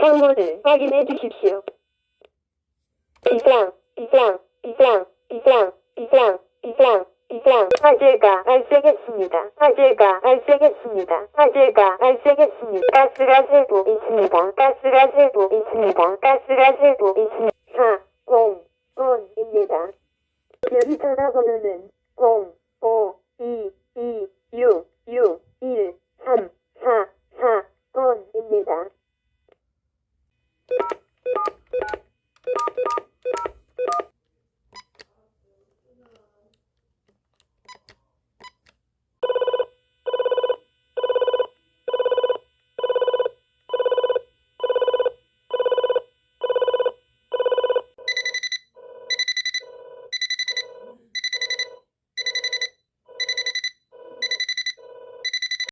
창문을 확인해 주십시오. 이상. 화재가 발생했습니다. 가스가 새고 있습니다. 401입니다. 여기 전화번호는 0